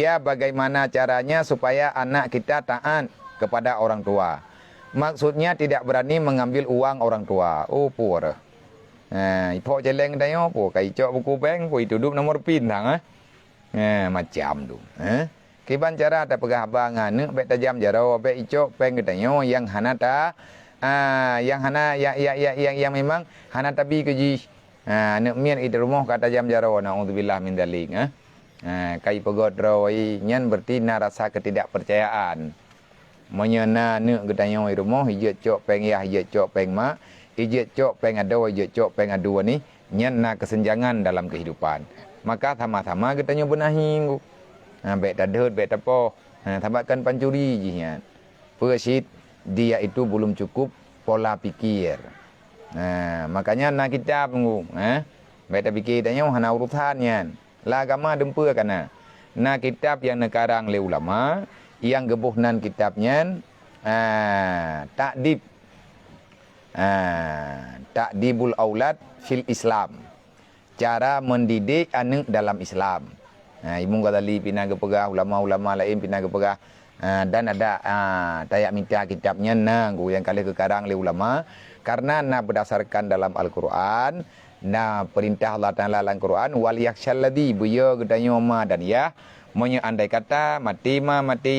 Ya, bagaimana caranya supaya anak kita taat kepada orang tua. Maksudnya tidak berani mengambil uang orang tua. Oh, pur. Ipok jeleng dah po, kai cok buku bank, po itu duduk nomor pin thang macam tu. Kiban cara tak pegah bangan, bet tajam jaro, bet icok peng kita yang hanata, yang memang hanata bi keji. Nek mian itu rumah kata jam jaro, naudzubillah min dalik. Kai pegot rawai nyan berarti na rasa ketidakpercayaan. Menyana nek kita i rumah, hijat cok peng ya, hijat cok peng mak. Ijat cok peng ado, ijat cok peng ado ni nyan kesenjangan dalam kehidupan. Maka sama-sama kita benahi. Bet tadut, bet tapoh. Tabakan pancuri jihan. Persit dia itu belum cukup pola pikir. Makanya nak kita penggu. Bet pikir tanya hana urusan nyan. La agama dempa kana. Na kitab yang nekarang le ulama, yang gebuhnan kitabnya takdib. Takdibul aulad fil Islam. Cara mendidik anak dalam Islam. Ibu Ghazali pina gepegah, ulama-ulama lain pina gepegah. Dan ada tayak minta kitabnya nanggu yang kali kekarang le ulama. Karena berdasarkan dalam Al-Quran, perintah Allah Ta'ala dalam Al-Quran, wal yaksyalladhi buya gedanya ma dan ya, andai kata mati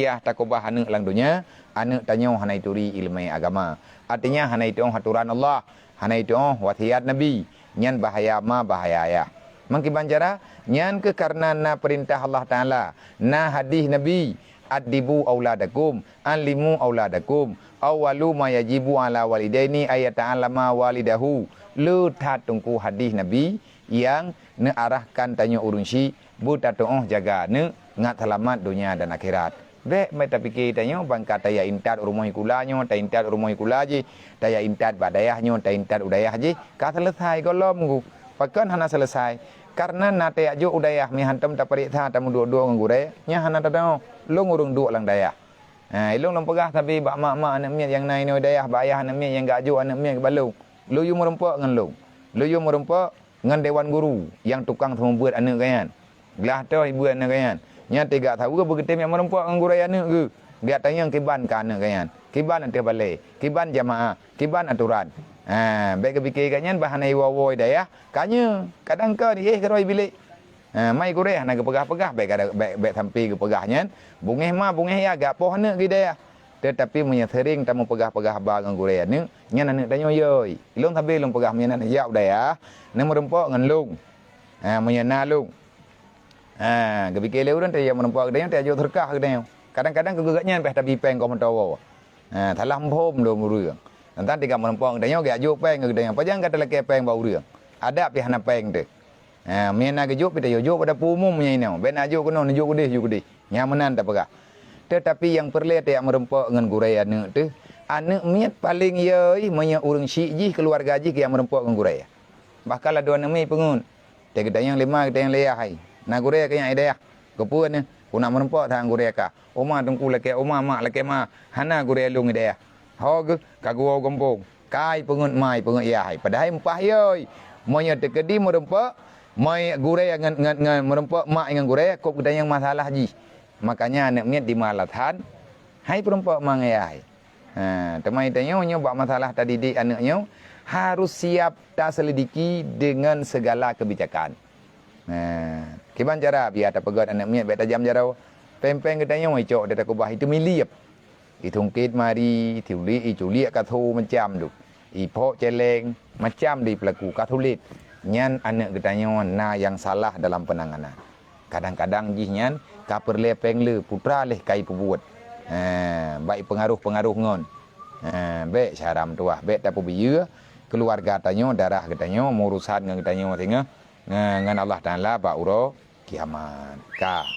ya takubah anak lang dunia, anak tanya hana ituri ilmu agama. Artinya hana itu haturan Allah, hana itu wasiat Nabi, nyan bahaya bahaya ya. Mengkiban cara nyan ke karena perintah Allah Ta'ala, hadis Nabi, adibu auladakum, alimu auladakum, awalu ma yajibu ala walidaini ayata'alama walidahu. Lu tungku hadis Nabi yang arahkan tanya urunsi, buta jaga ngat selamat dunia dan akhirat. Bek mai tapi kita nyo bangka taya intat rumah ikulanyo, taya intat rumah ikulaji, taya intat badayahnya, taya intat udayah ji, ka selesai golom gu. Pakan hana selesai. Karena nate ajo udayah mi hantam ta pariksa tamu dua-dua ngure, nya hana tadao, lu ngurung dua lang dayah. Ilung long pegah tapi bak mak anak miat yang naik ni udayah, bak ayah anak miat yang gajo anak miat ke balu. Lu yu merempak ngan lu. Lu yu merempak ngan dewan guru yang tukang temu buat anak kayan. Gelah tu ibu anak kayan. Nya tiga tahu ke begitu yang merempak ngan guru anak ke. Dia tanya kiban ka anak kayan. Kiban nanti balai, kiban jamaah, kiban aturan. Baik kepikir kanyan bahan ai wawo dayah. Kanya kadang ka ni keroi bilik. Mai gure nak pegah-pegah baik sampai ke pegahnya. Bungeh ya agak poh anak ke dayah. Tetapi punya sering tamu pegah-pegah bagang gure ni, nya anak tanya yoi. Ilung sampai ilung pegah punya anak yau dayah. Ni merempak ngan lung. Punya nalung. Kepikir le urang tanya merempak dayah tanya terkah ke dayah. Kadang-kadang kegegatnya bah tapi peng kau mentawa. Thalah hom do murung. Nanti tiga merempong danya gak juk peng ke danya. Pajang kata laki peng bau rương. Ada pi hana peng tu. Mena ke juk pi juk pada pumum nya inau. Ben ajuk kono juk gede. Nyamanan tak pegah. Tetapi yang perle tak merempok ngan gurai anak tu, anak miat paling yoi menya urang syik ji keluarga ji yang merempok ngan gurai. Bakal ada anak mi pengun. Tak kita yang lima kita yang leah hai. Na gurai ke yang idea. Kepuan ni. Kuna merempok tang gurai ka. Oma tungku laki oma mak laki ma. Hana gurai lung idea. Hog kaguau gempung. Kai pengun mai pengun yai. Padahal empah yoi. Monya tekedi merempak. Mai gurai ngan merempak mak dengan gurai kok kita yang masalah ji. Makanya anak miat di malatan. Hai perempak mang yai. Temai tanya nyoba masalah tadi di anaknya harus siap tak selidiki dengan segala kebijakan. Kiban cara biar tak pegat anak miat bet tajam jarau. Pempeng katanya mai cok dia tak kubah itu miliap. Itungkit mari tiuli iculi kathu macam tu. Ipok celeng macam di pelaku Katolik. Nyan anak katanya na yang salah dalam penanganan. Kadang-kadang jihnya ka perle pengle putra leh kai pebuat. Baik pengaruh-pengaruh ngon. Baik syaram tuah, baik tapu biya keluarga tanyo darah katanya urusan ngan katanya tengah ngan Allah Taala ba uro kiamat ka.